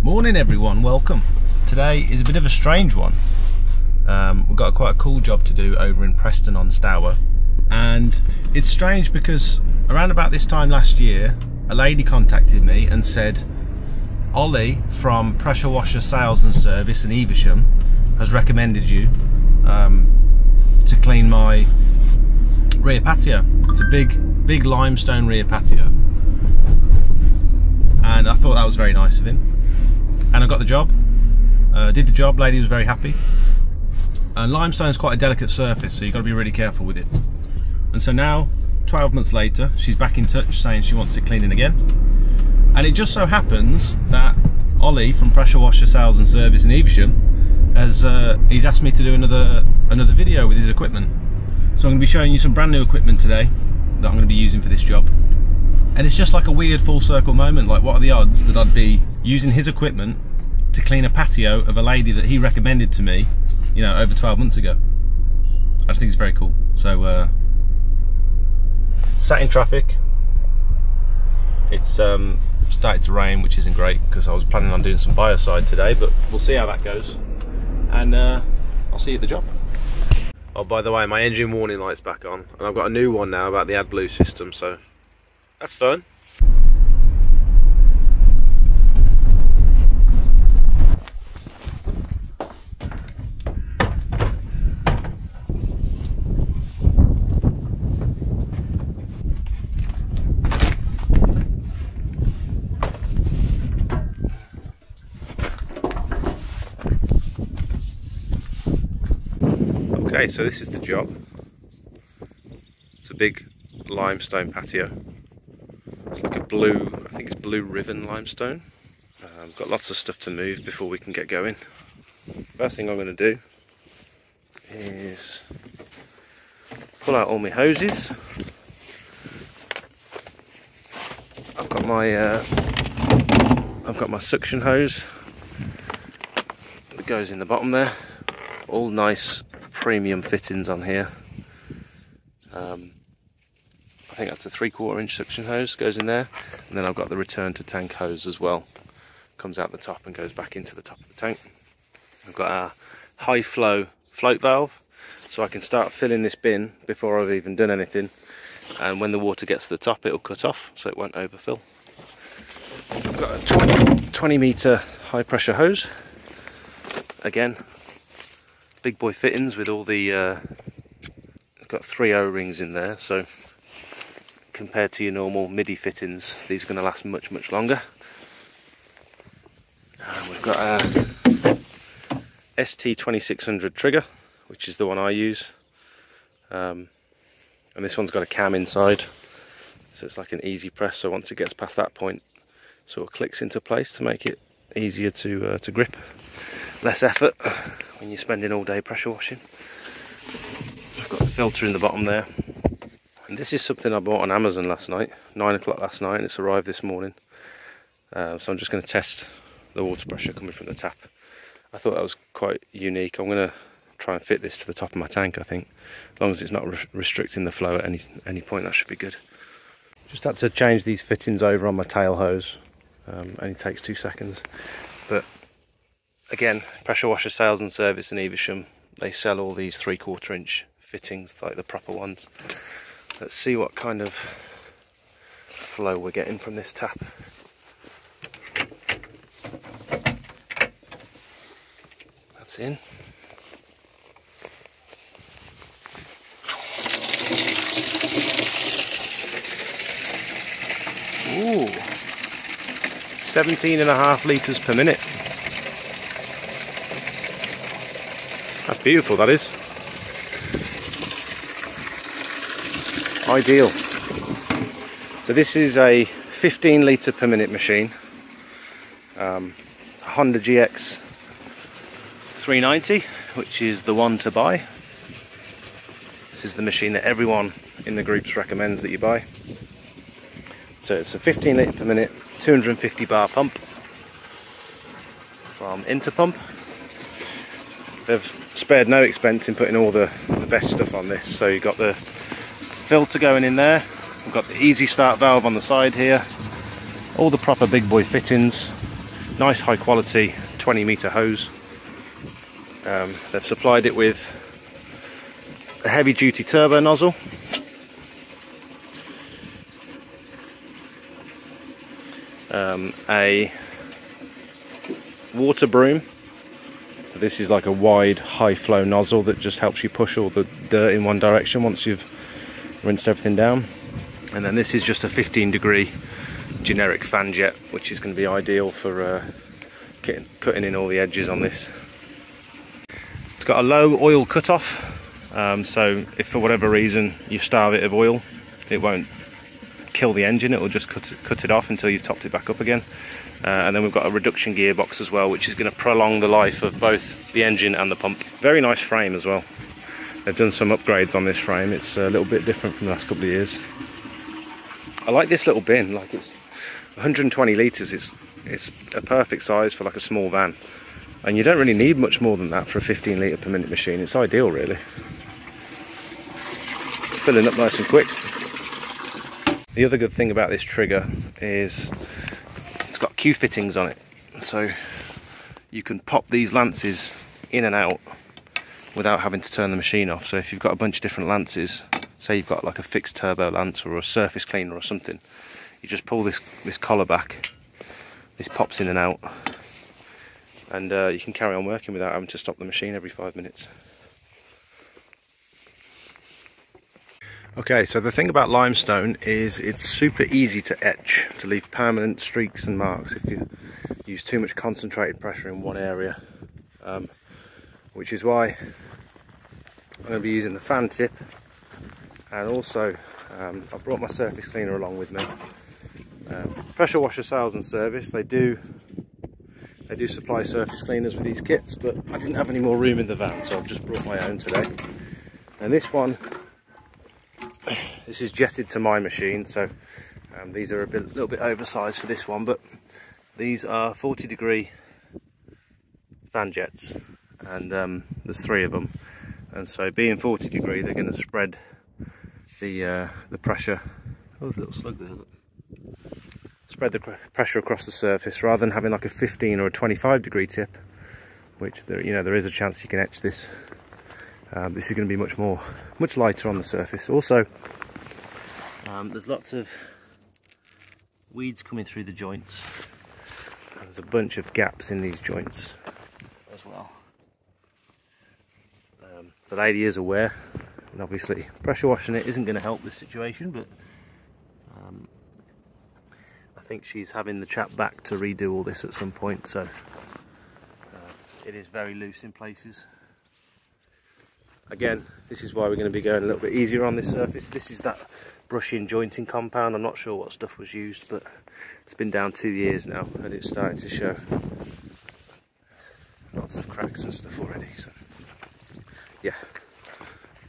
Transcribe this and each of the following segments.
Morning everyone, welcome. Today is a bit of a strange one. We've got quite a cool job to do over in Preston on Stour, and it's strange because around about this time last year a lady contacted me and said Ollie from Pressure Washer Sales and Service in Evesham has recommended you to clean my rear patio. It's a big limestone rear patio, and I thought that was very nice of him. And I got the job, did the job, lady was very happy. And limestone is quite a delicate surface, so you've got to be really careful with it. And so now, 12 months later, she's back in touch saying she wants it cleaning again. And it just so happens that Ollie from Pressure Washer Sales and Service in Evesham he's asked me to do another video with his equipment. So I'm going to be showing you some brand new equipment today that I'm going to be using for this job. And it's just like a weird full circle moment. Like, what are the odds that I'd be using his equipment to clean a patio of a lady that he recommended to me, you know, over 12 months ago. I just think it's very cool. So sat in traffic. It's started to rain, which isn't great because I was planning on doing some biocide today, but we'll see how that goes. And I'll see you at the job. Oh, by the way, my engine warning light's back on, and I've got a new one now about the AdBlue system, so that's fun. Okay, so this is the job. It's a big limestone patio. It's like a blue, I think it's blue riven limestone. Got lots of stuff to move before we can get going. First thing I'm going to do is pull out all my hoses. I've got my suction hose that goes in the bottom there. All nice premium fittings on here. I think that's a 3/4 inch suction hose, goes in there, and then I've got the return to tank hose as well. Comes out the top and goes back into the top of the tank. I've got a high flow float valve, so I can start filling this bin before I've even done anything, and when the water gets to the top it'll cut off so it won't overfill. I've got a 20 metre high pressure hose, again big boy fittings with all the I've got 3 O-rings in there, so compared to your normal MIDI fittings, these are going to last much longer. We've got a ST2600 trigger, which is the one I use, and this one's got a cam inside, so it's like an easy press, so once it gets past that point it sort of clicks into place to make it easier to grip. Less effort when you're spending all day pressure washing. I've got the filter in the bottom there. And this is something I bought on Amazon last night, 9 o'clock last night, and it's arrived this morning. So I'm just going to test the water pressure coming from the tap. I thought that was quite unique. I'm going to try and fit this to the top of my tank, I think. As long as it's not restricting the flow at any point, that should be good. Just had to change these fittings over on my tail hose. Only takes 2 seconds. But again, Pressure Washer Sales and Service in Evesham, they sell all these 3/4 inch fittings, like the proper ones. Let's see what kind of flow we're getting from this tap. That's in. Ooh, 17.5 litres per minute. That's beautiful, that is. Ideal. So this is a 15 litre per minute machine. It's a Honda GX 390, which is the one to buy. This is the machine that everyone in the groups recommends that you buy. So it's a 15 litre per minute, 250 bar pump from Interpump. They've spared no expense in putting all the best stuff on this. So you've got the filter going in there, we've got the easy start valve on the side here, all the proper big boy fittings, Nice high quality 20-meter hose. They've supplied it with a heavy duty turbo nozzle, a water broom. So this is like a wide high flow nozzle that just helps you push all the dirt in one direction once you've rinsed everything down. And then this is just a 15-degree generic fan jet, which is going to be ideal for cutting in all the edges on this. It's got a low oil cutoff, so if for whatever reason you starve it of oil, it won't kill the engine, it will just cut it off until you've topped it back up again. And then we've got a reduction gearbox as well, which is going to prolong the life of both the engine and the pump. Very nice frame as well. They've done some upgrades on this frame. It's a little bit different from the last couple of years. I like this little bin, like it's 120 litres, it's a perfect size for like a small van. And you don't really need much more than that for a 15 litre per minute machine. It's ideal really. Filling up nice and quick. The other good thing about this trigger is it's got Q fittings on it. So you can pop these lances in and out without having to turn the machine off. So if you've got a bunch of different lances, say you've got like a fixed turbo lance or a surface cleaner or something, you just pull this collar back, this pops in and out, and you can carry on working without having to stop the machine every 5 minutes. Okay, so the thing about limestone is it's super easy to etch, to leave permanent streaks and marks if you use too much concentrated pressure in one area, which is why I'm going to be using the fan tip. And also I've brought my surface cleaner along with me. Pressure washer sales and service, they do supply surface cleaners with these kits, but I didn't have any more room in the van, so I've just brought my own today. And this is jetted to my machine, so these are a little bit oversized for this one, but these are 40-degree fan jets, and there's 3 of them, and so being 40 degree they're going to spread the pressure. Oh, there's a little slug there, look. Spread the pressure across the surface rather than having like a 15 or a 25-degree tip, which there is a chance you can etch this. This is going to be much lighter on the surface. Also, there's lots of weeds coming through the joints. There's a bunch of gaps in these joints as well. The lady is aware, and obviously pressure washing it isn't going to help this situation, but I think she's having the chap back to redo all this at some point, so it is very loose in places. Again, this is why we're going to be going a little bit easier on this surface. This is that brushing jointing compound. I'm not sure what stuff was used, but it's been down 2 years now and it's starting to show lots of cracks and stuff already. So yeah,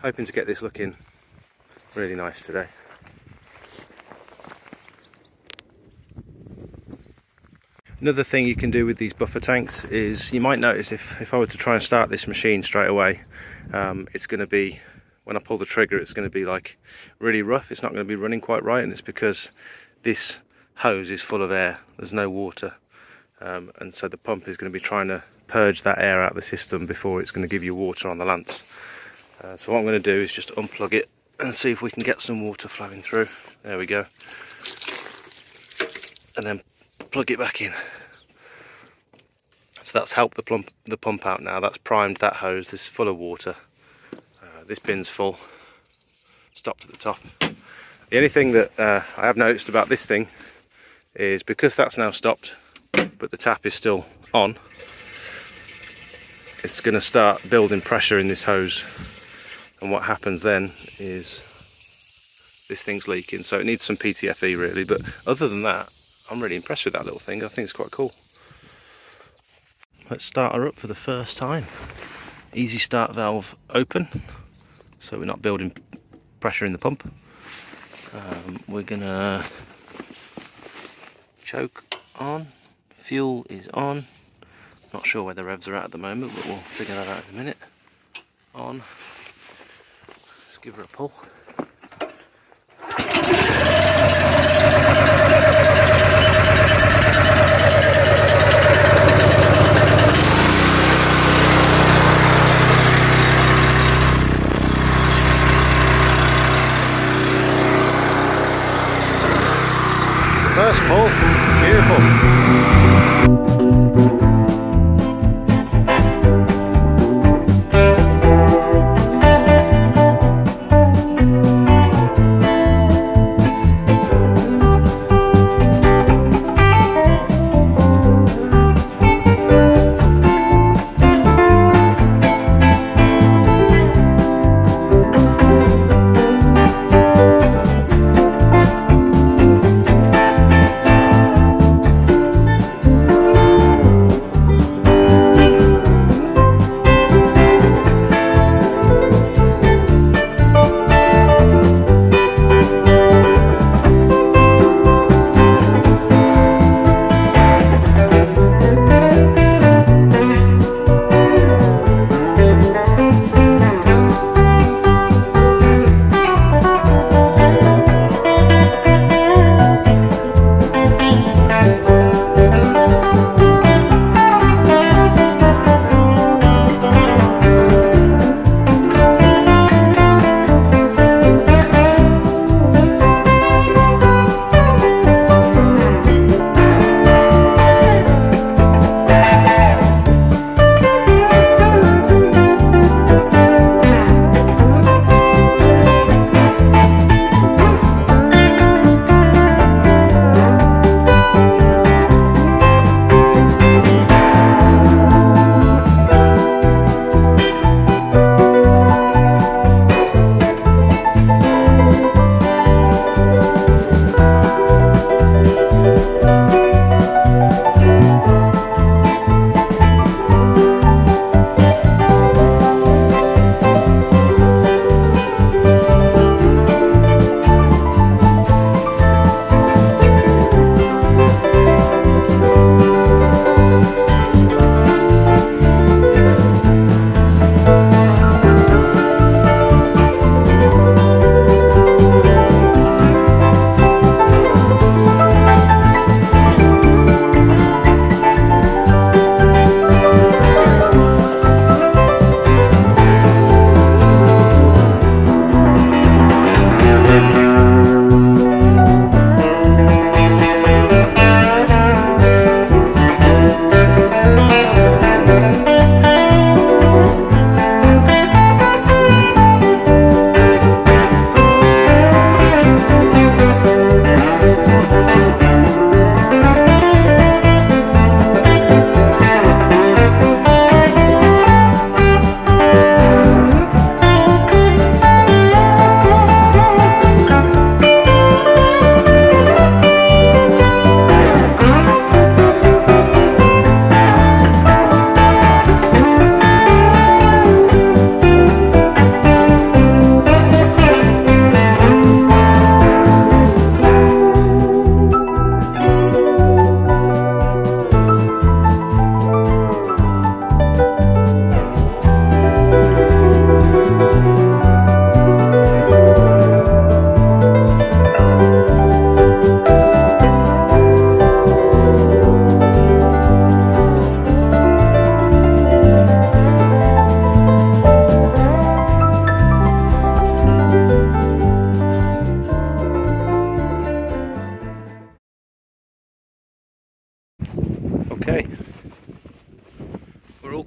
hoping to get this looking really nice today. Another thing you can do with these buffer tanks is, you might notice if I were to try and start this machine straight away, it's going to be, when I pull the trigger, it's going to be like really rough. It's not going to be running quite right, and it's because this hose is full of air. There's no water, and so the pump is going to be trying to purge that air out of the system before it's going to give you water on the lance. So what I'm going to do is just unplug it and see if we can get some water flowing through. There we go. And then plug it back in. So that's helped the pump out now. That's primed that hose. This is full of water. This bin's full. Stopped at the top. The only thing that I have noticed about this thing is, because that's now stopped, but the tap is still on, it's going to start building pressure in this hose. And what happens then is this thing's leaking. So it needs some PTFE really. But other than that, I'm really impressed with that little thing. I think it's quite cool. Let's start her up for the first time. Easy start valve open, so we're not building pressure in the pump. We're gonna choke on, fuel is on. Not sure where the revs are at the moment, but we'll figure that out in a minute. On. Let's give her a pull.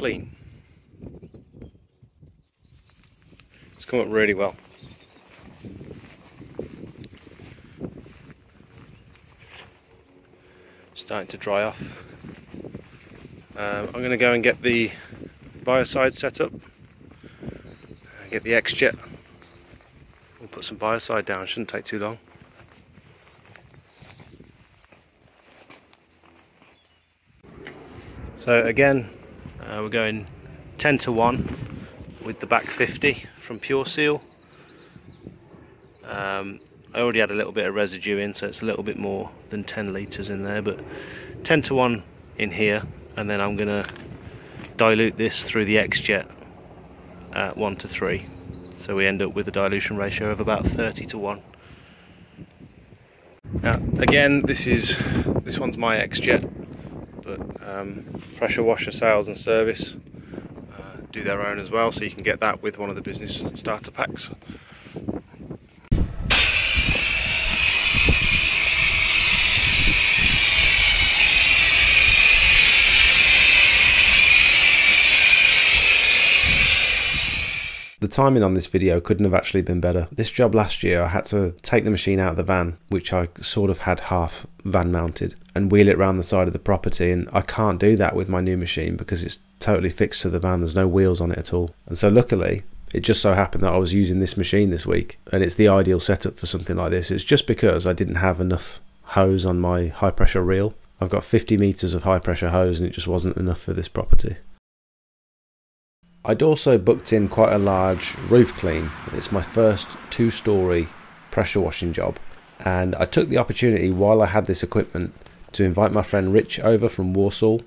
clean. It's come up really well. Starting to dry off. I'm going to go and get the biocide set up. Get the X-Jet. We'll put some biocide down, shouldn't take too long. So again, we're going 10:1 with the back 50 from Pure Seal. I already had a little bit of residue in, so it's a little bit more than 10 litres in there, but 10:1 in here, and then I'm going to dilute this through the X-Jet at 1:3, so we end up with a dilution ratio of about 30:1. Now again, this one's my X-Jet, but pressure washer sales and service do their own as well, so you can get that with one of the business starter packs. The timing on this video couldn't have actually been better. This job last year I had to take the machine out of the van, which I sort of had half van mounted, and wheel it around the side of the property, and I can't do that with my new machine because it's totally fixed to the van. There's no wheels on it at all. And so luckily it just so happened that I was using this machine this week, and it's the ideal setup for something like this. It's just because I didn't have enough hose on my high pressure reel. I've got 50 meters of high pressure hose and it just wasn't enough for this property. I'd also booked in quite a large roof clean. It's my first 2-story pressure washing job, and I took the opportunity while I had this equipment to invite my friend Rich over from Warsaw,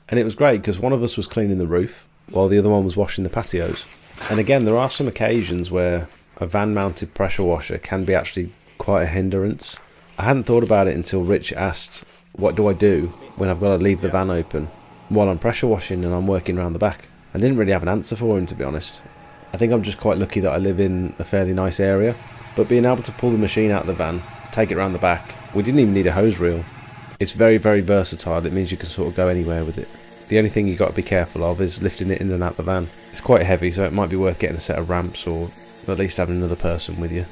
and it was great because one of us was cleaning the roof while the other one was washing the patios. And again, there are some occasions where a van mounted pressure washer can be actually quite a hindrance. I hadn't thought about it until Rich asked, what do I do when I've got to leave the van open while I'm pressure washing and I'm working around the back? I didn't really have an answer for him, to be honest. I think I'm just quite lucky that I live in a fairly nice area, but being able to pull the machine out of the van, take it around the back, we didn't even need a hose reel. It's very, very versatile. It means you can sort of go anywhere with it. The only thing you've got to be careful of is lifting it in and out the van. It's quite heavy, so it might be worth getting a set of ramps, or at least having another person with you.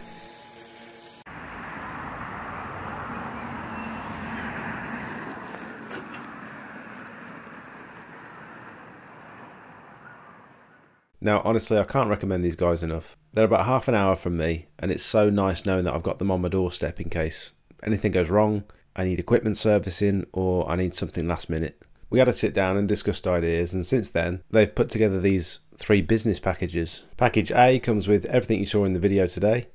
Now, honestly, I can't recommend these guys enough. They're about half an hour from me, and it's so nice knowing that I've got them on my doorstep in case anything goes wrong, I need equipment servicing, or I need something last minute. We had a sit down and discussed ideas, and since then, they've put together these 3 business packages. Package A comes with everything you saw in the video today.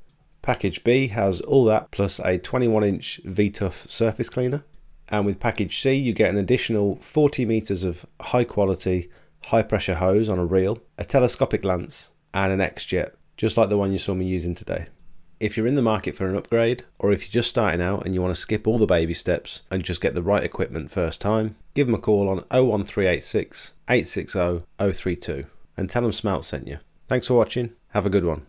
Package B has all that plus a 21-inch V-Tough surface cleaner. And with Package C, you get an additional 40 meters of high quality, high pressure hose on a reel, a telescopic lance, and an X-Jet, just like the one you saw me using today. If you're in the market for an upgrade, or if you're just starting out and you want to skip all the baby steps and just get the right equipment first time, give them a call on 01386 860 032 and tell them Smelt sent you. Thanks for watching, have a good one.